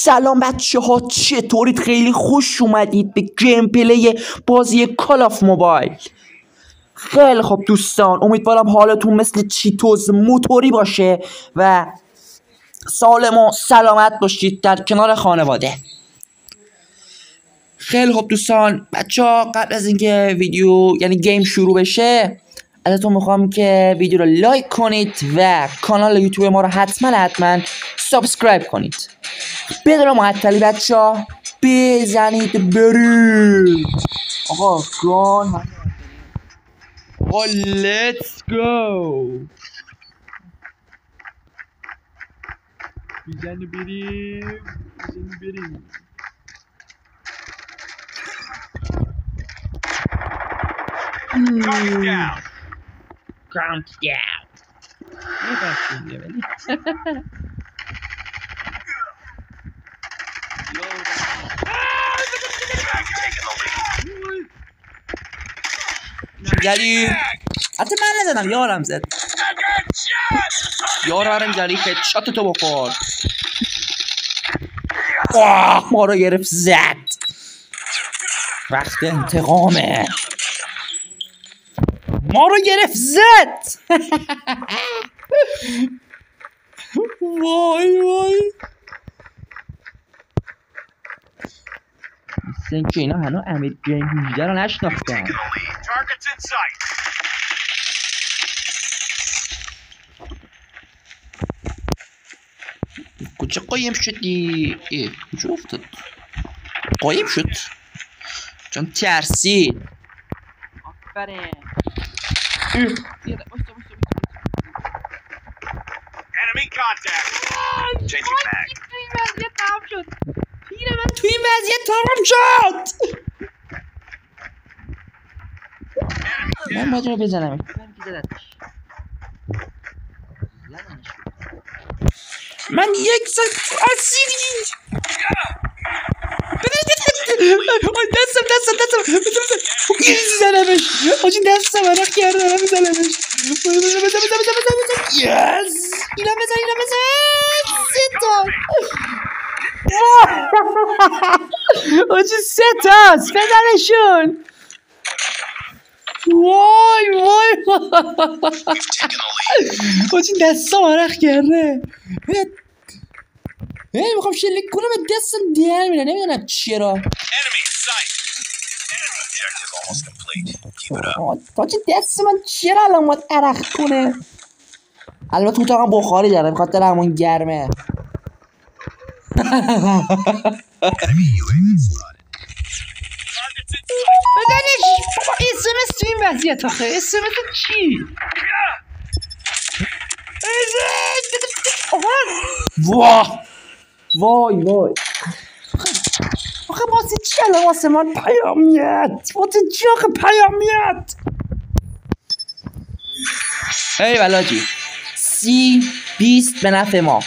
سلام بچه ها، چطورید؟ خیلی خوش اومدید به گیم پلی بازی کال آف موبایل. خیلی خوب دوستان، امیدوارم حالتون مثل چیتوز موتوری باشه و سالم و سلامت باشید در کنار خانواده. خیلی خوب دوستان، بچه ها قبل از اینکه ویدیو یعنی گیم شروع بشه ازتون میخوام که ویدیو رو لایک کنید و کانال یوتیوب ما رو حتما سابسکرایب کنید. بدون معطلی بچه ها بزنید برید. آقا گان، آقا لیتس گو، بزنید بریم. Count down. جلی حتی من نزدم، یارم زد. یارم جلی هدشات تو بخور. ما رو گرفت زد. وقت انتقامه. ما رو گرفت زد. وای مثل اینکه اینا هنو امیر گیم 18 رو نشناختن. کجا قایم شدی؟ کجا افتاد؟ قایم شد چون ترسید. آفرین. Enemy contact. Changing mag. تو این وضعیت تمام شد. من باید رو بزنم. من یک ساعت اسیری. دستم زنمش. آجی دستم عرق کرده. بزنمش. یس. اینا بزن. سه آجی سه تاست. بزنشون. وای آجی دستم عرق کرده. میخوام شلیک کنم به دستم در میره. نمیدونم چرا. آجی دست من چرا الان باید عرق کنه؟ البته اتاقم بخاری داره بخاطر همون گرمه. بدنش اسمس تو این وضعیت آخه. اسمس چی؟ وای آخه واسه چی الان واسه من پیام میاد؟ واسه چی آخه پیام میاد؟ ای بلاجی 30-20 به نفع ما.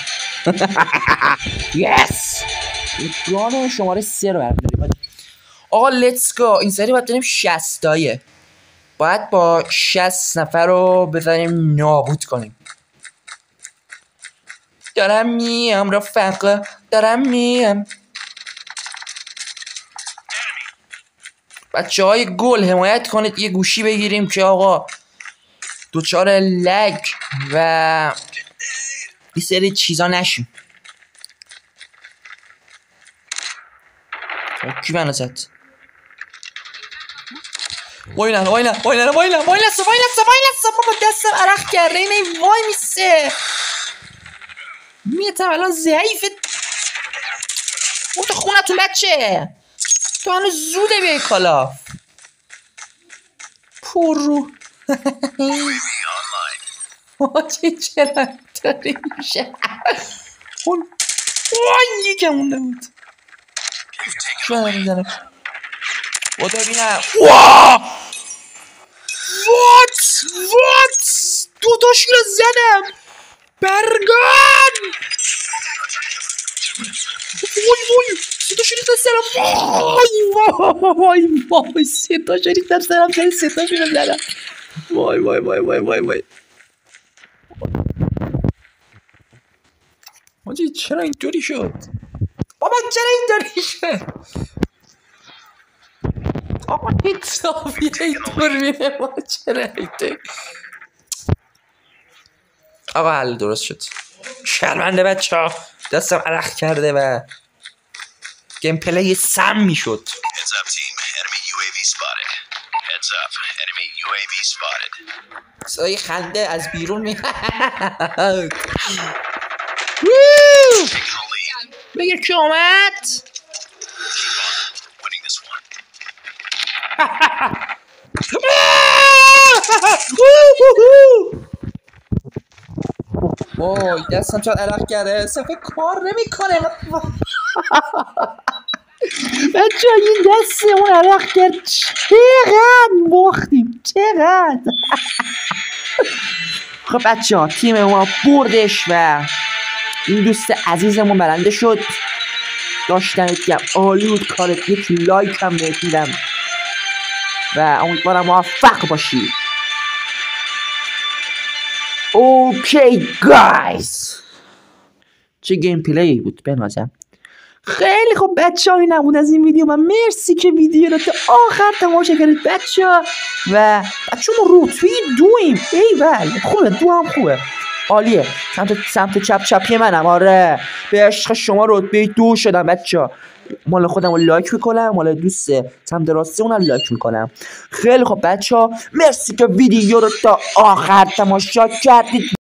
یس گان شماره 3 رو برداریم. آقا لیتس گو. این سری باید داریم 60 تایه. باید با 60 نفر رو بزنیم نابود کنیم. دارم میام رفقا، دارم میام. بچه های گل حمایت کنید یه گوشی بگیریم که آقا دوچار لگ و این سری چیزا نشیم. کی منو زد؟ وای بابا دستم عرق کرده. اینه وای میسه میتم الان ضعیفه. اون تو خونتون بچه، تو هنوز زوده بیای کالا پر رو. آجی چرا داری میشه؟ وای یکم مونده بود. شو میزنه با ببینم. وات دوتاشون رو زدم. برگان. وای سه تاشون ریختم سرم. وای سه تاشون ریختم سرم. سه تاشون رو زدم. وای آجی چرا اینطوری شد؟ بابا چرا اینطوری شد؟ آقا حسابیه اینطور میره ما چرا اینطور؟ آقا حل درست شد. شرمنده بچه ها دستم عرق کرده و گیم پلی سم میشد. Heads up, team. Enemy UAV spotted. Heads up. Enemy UAV spotted. صدای خنده از بیرون میاد. Taking the lead. بگیر که اومد. Winning this one. وای دستم شاید عرق کرده. صفحه کار نمیکنه. بچه این دستمون عرق کرد. چقدر باختیم چقدر. خب بچه ها تیم ما بردش و این دوست عزیزمون برنده شد. داشتنت گم عالی بود کارت. یک لایک هم بهت میدم و امیدوارم موفق باشی. اوکی گایز چه گیم پلی بود بنازم. خیلی خب بچه ها این نبود از این ویدیو. من مرسی که ویدیو رو تا آخر تماشا کردید بچه ها و بچه ما رتبه دویم. ایول خوبه دو هم خوبه عالیه. سمت چپی منم. آره به عشق شما رتبه 2 شدم بچه ها. مال خودم رو لایک میکنم مال دوست سمت راستی اونم لایک میکنم. خیلی خب بچه ها مرسی که ویدیو رو تا آخر تماشا کردید.